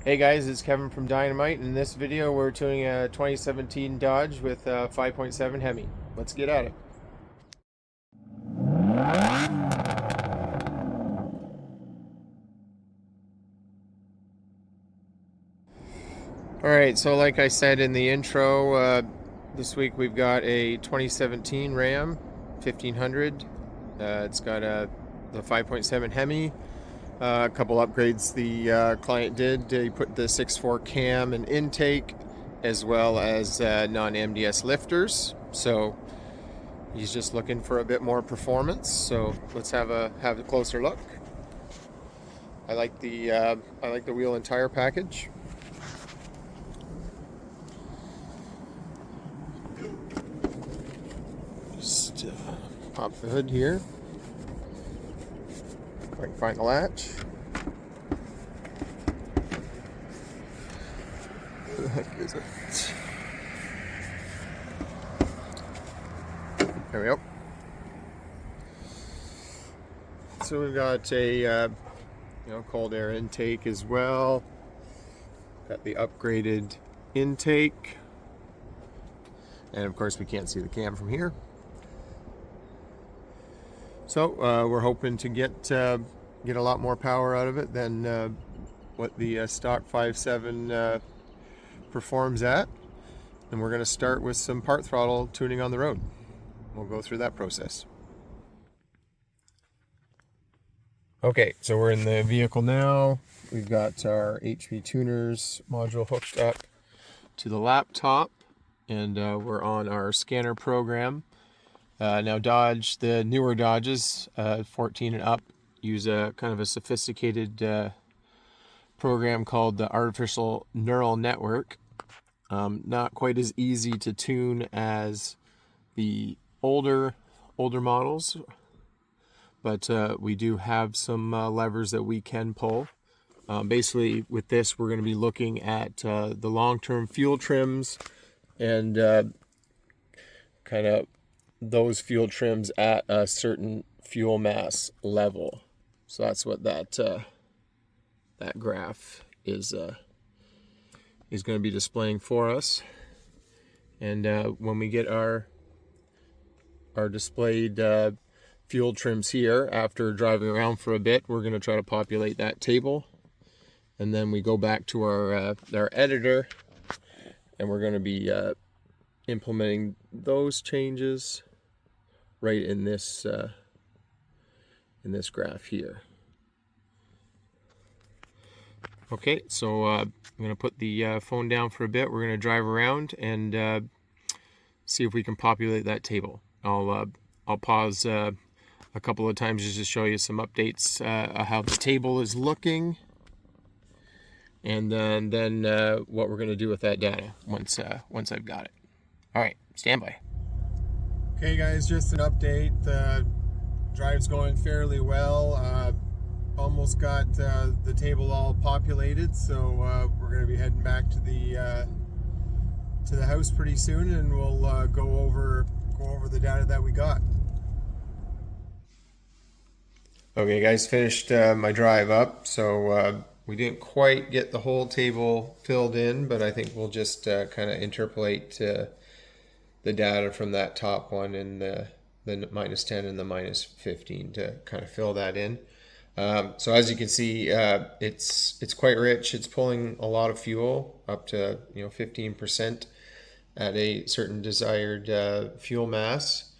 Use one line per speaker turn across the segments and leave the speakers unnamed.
Hey guys, it's Kevin from Dynomite. In this video, we're tuning a 2017 Dodge with a 5.7 Hemi. Let's get at it. Alright, so like I said in the intro, this week we've got a 2017 Ram 1500. It's got the 5.7 Hemi. A couple upgrades the client did. He put the 6.4 cam and intake, as well as non-MDS lifters. So he's just looking for a bit more performance. So let's have a closer look. I like the wheel and tire package. Just pop the hood here. If I can find the latch. Where the heck is it? There we go. So we've got a cold air intake as well. Got the upgraded intake, and of course we can't see the cam from here. So we're hoping to get a lot more power out of it than what the stock 5.7 performs at. And we're going to start with some part throttle tuning on the road. We'll go through that process. Okay, so we're in the vehicle now. We've got our HV tuners module hooked up to the laptop, and we're on our scanner program. Now Dodge, the newer Dodges, 14 and up, use a kind of a sophisticated program called the Artificial Neural Network. Not quite as easy to tune as the older models, but we do have some levers that we can pull. Basically, with this, we're going to be looking at the long-term fuel trims and kind of those fuel trims at a certain fuel mass level. So that's what that graph is going to be displaying for us. And when we get our displayed fuel trims here, after driving around for a bit, we're going to try to populate that table, and then we go back to our editor, and we're going to be implementing those changes right in this graph here. Okay, so I'm going to put the phone down for a bit. We're going to drive around and see if we can populate that table. I'll pause a couple of times just to show you some updates how the table is looking, and then what we're going to do with that data once I've got it. All right, stand by. Okay guys, just an update. Drive's going fairly well. Almost got the table all populated, so we're going to be heading back to the house pretty soon, and we'll go over the data that we got. Okay guys, finished my drive up, so we didn't quite get the whole table filled in, but I think we'll just kind of interpolate the data from that top one and the -10 and the -15 to kind of fill that in. So as you can see, it's quite rich. It's pulling a lot of fuel, up to 15% at a certain desired fuel mass.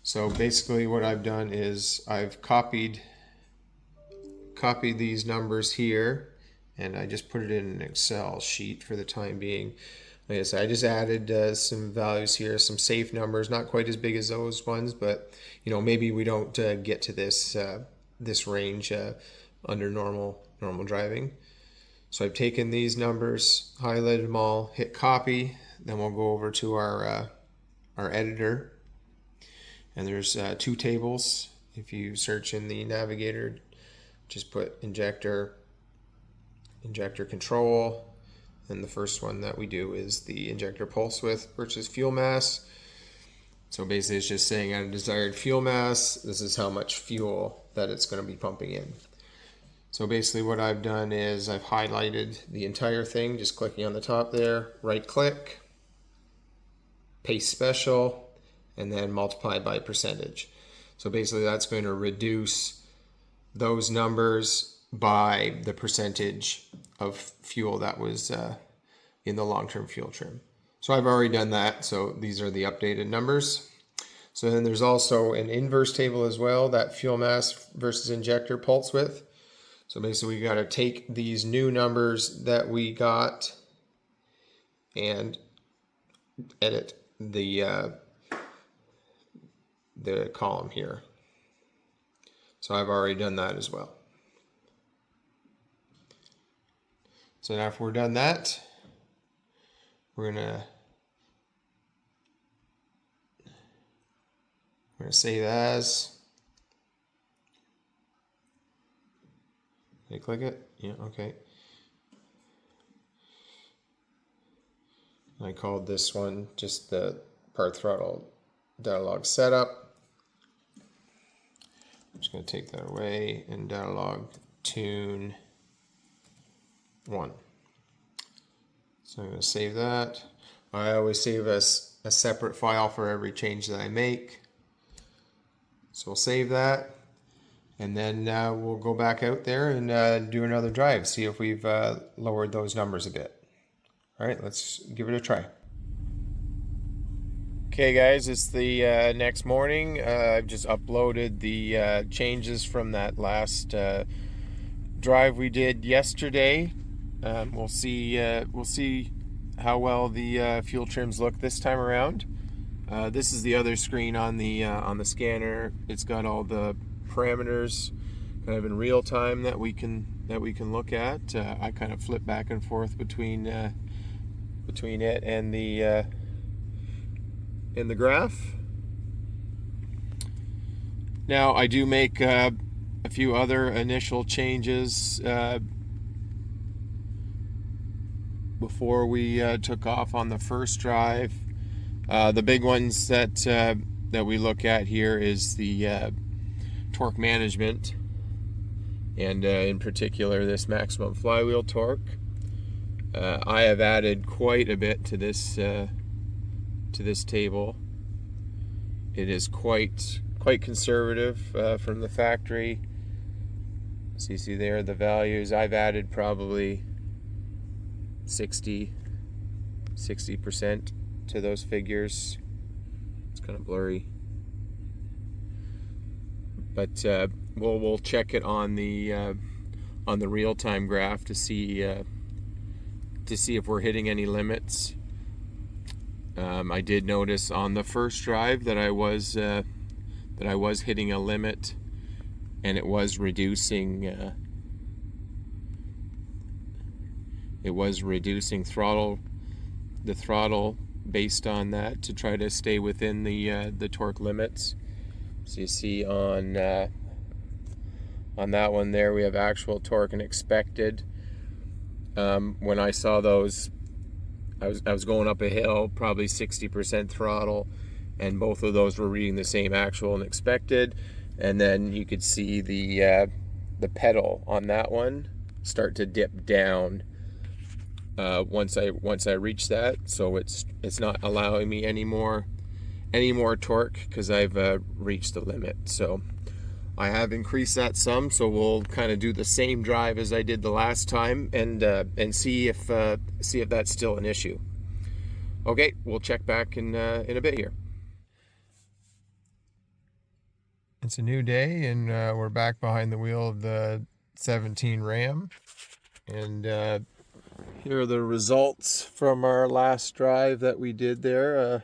So basically what I've done is I've copied these numbers here, and I just put it in an Excel sheet for the time being. Like I said, I just added some values here, some safe numbers, not quite as big as those ones, but maybe we don't get to this range under normal driving. So I've taken these numbers, highlighted them all, hit copy, then we'll go over to our editor, and there's two tables. If you search in the navigator, just put injector control, and the first one that we do is the injector pulse width versus fuel mass. So basically it's just saying at a desired fuel mass, this is how much fuel that it's going to be pumping in. So basically what I've done is I've highlighted the entire thing, just clicking on the top there, right click, paste special, and then multiply by percentage. So basically that's going to reduce those numbers by the percentage of fuel that was in the long-term fuel trim. So I've already done that, so these are the updated numbers. So then there's also an inverse table as well, that fuel mass versus injector pulse width. So basically we got to take these new numbers that we got and edit the column here. So I've already done that as well. So now if we're done that, we're gonna save as. Can I click it? Yeah, okay. I called this one just the part throttle Datalog setup. I'm just going to take that away and Datalog tune 1. So I'm going to save that. I always save a separate file for every change that I make. So we'll save that. And then we'll go back out there and do another drive, see if we've lowered those numbers a bit. All right, let's give it a try. Okay guys, it's the next morning. I've just uploaded the changes from that last drive we did yesterday. We'll see how well the fuel trims look this time around. This is the other screen on the scanner. It's got all the parameters kind of in real time that we can look at. I kind of flip back and forth between it and the graph. Now I do make a few other initial changes before we took off on the first drive. The big ones that we look at here is the torque management, and in particular this maximum flywheel torque. I have added quite a bit to this table. It is quite conservative from the factory. So you see there the values. I've added probably 60% to those figures. It's kind of blurry, but we'll check it on the real-time graph to see if we're hitting any limits. I did notice on the first drive that I was hitting a limit, and it was reducing the throttle based on that to try to stay within the torque limits. So you see on that one there, we have actual torque and expected. When I saw those, I was going up a hill, probably 60% throttle, and both of those were reading the same actual and expected. And then you could see the pedal on that one start to dip down once I reach that. So it's not allowing me any more torque because I've reached the limit. So I have increased that some. So we'll kind of do the same drive as I did the last time and see if that's still an issue. Okay, we'll check back in a bit here. It's a new day, and we're back behind the wheel of the 17 Ram, and here are the results from our last drive that we did there.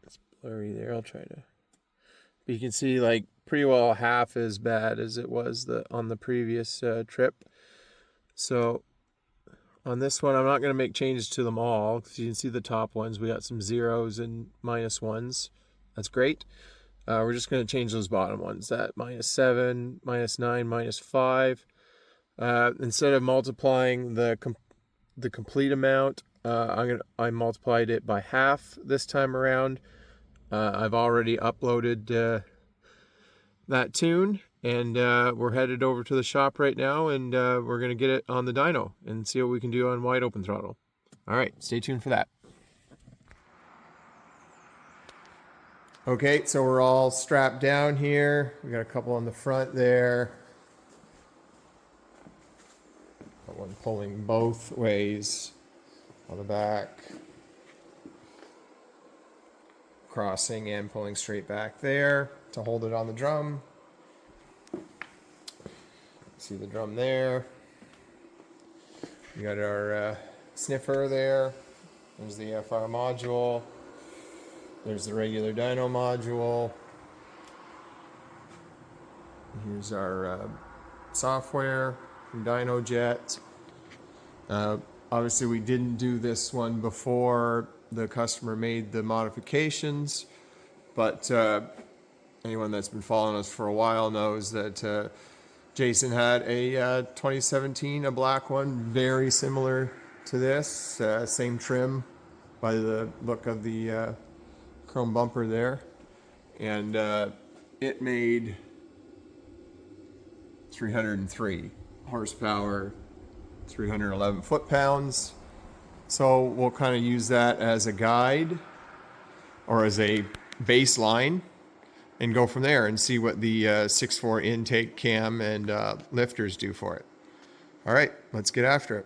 It's blurry there. I'll try to. But you can see like pretty well half as bad as it was on the previous trip. So on this one, I'm not going to make changes to them all because you can see the top ones. We got some zeros and -1s. That's great. We're just going to change those bottom ones, that -7, -9, -5. Instead of multiplying the complete amount, I multiplied it by half this time around. I've already uploaded that tune, And we're headed over to the shop right now, and we're going to get it on the dyno and see what we can do on wide open throttle. All right, stay tuned for that. Okay, so we're all strapped down here. We got a couple on the front there. Got one pulling both ways on the back. Crossing and pulling straight back there to hold it on the drum. See the drum there. We got our sniffer there. There's the FR module. There's the regular dyno module. Here's our software from DynoJet. Obviously we didn't do this one before the customer made the modifications, but anyone that's been following us for a while knows that Jason had a 2017, a black one, very similar to this, same trim by the look of the chrome bumper there, and it made 303 horsepower, 311 foot-pounds. So we'll kind of use that as a guide or as a baseline and go from there and see what the 6.4 intake cam and lifters do for it. All right, let's get after it.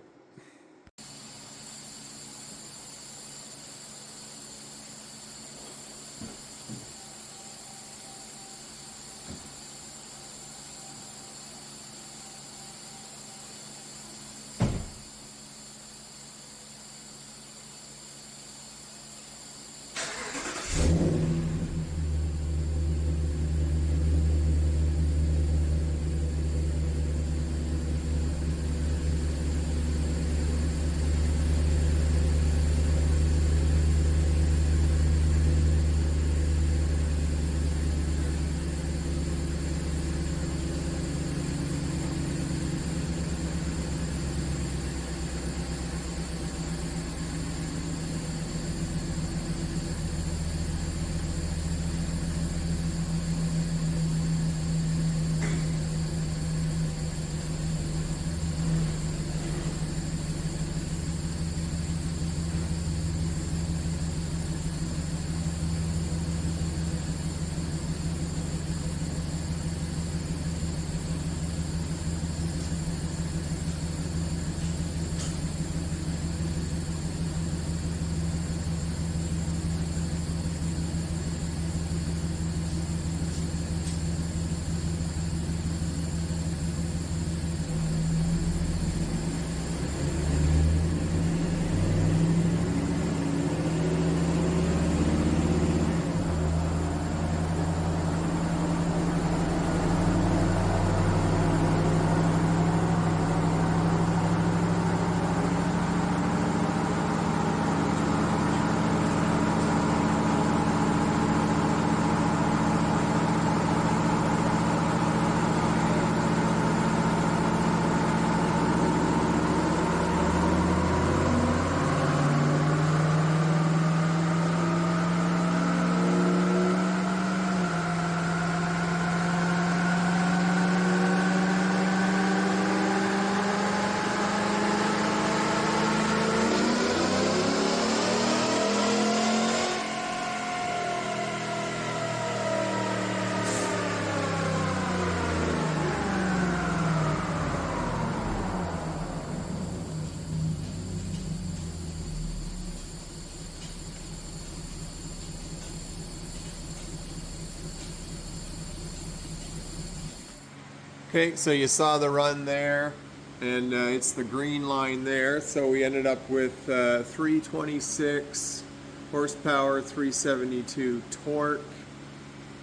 Okay, so you saw the run there, and it's the green line there. So we ended up with 326 horsepower, 372 torque.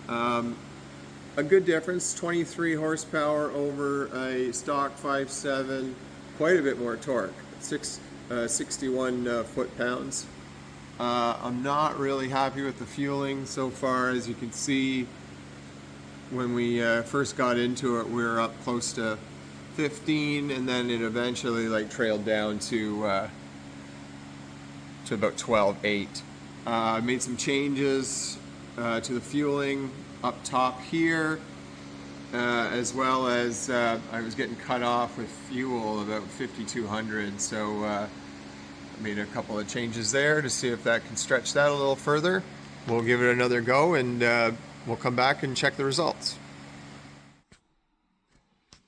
A good difference, 23 horsepower over a stock 5.7, quite a bit more torque, 61 foot-pounds. I'm not really happy with the fueling so far. As you can see, when we first got into it, we were up close to 15, and then it eventually trailed down to about 12.8. I made some changes to the fueling up top here. as well as I was getting cut off with fuel about 5,200, so I made a couple of changes there to see if that can stretch that a little further. We'll give it another go, and we'll come back and check the results.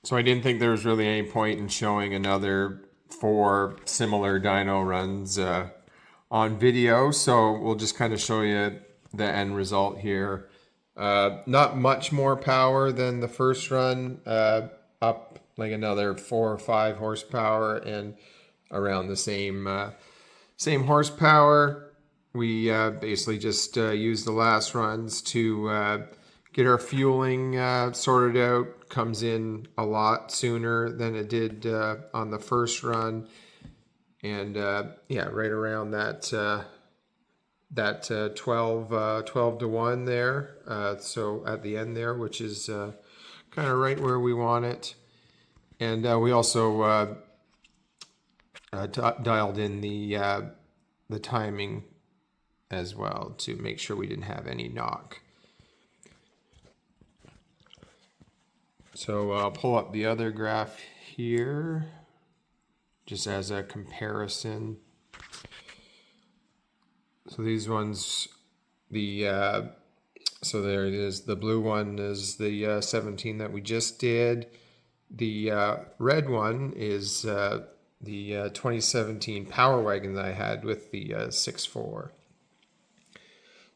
So I didn't think there was really any point in showing another 4 similar dyno runs on video, so we'll just kind of show you the end result here. Not much more power than the first run, up like another 4 or 5 horsepower, and around the same horsepower. We basically just used the last runs to get our fueling sorted out. Comes in a lot sooner than it did on the first run, and yeah, right around that 12 to 1 there, so at the end there, which is kind of right where we want it. And we also dialed in the timing as well to make sure we didn't have any knock. So I'll pull up the other graph here just as a comparison. So these ones, so there it is. The blue one is the 17 that we just did. The red one is the 2017 Power Wagon that I had with the 6.4.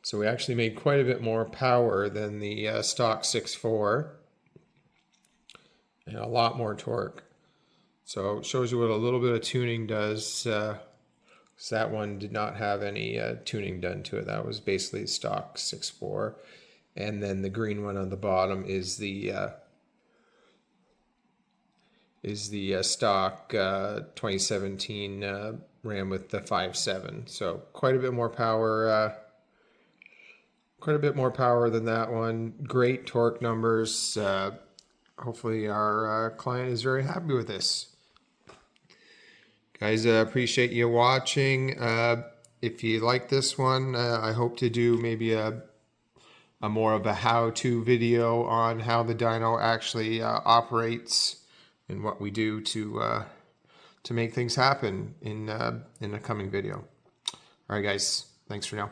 So we actually made quite a bit more power than the stock 6.4. And a lot more torque. So it shows you what a little bit of tuning does. So that one did not have any tuning done to it. That was basically stock 6.4. And then the green one on the bottom is the stock 2017 Ram with the 5.7. So quite a bit more power. Quite a bit more power than that one. Great torque numbers. Hopefully our client is very happy with this. Guys, appreciate you watching. If you like this one, I hope to do maybe a more of a how-to video on how the dyno actually operates and what we do to make things happen in a coming video. All right, guys, thanks for now.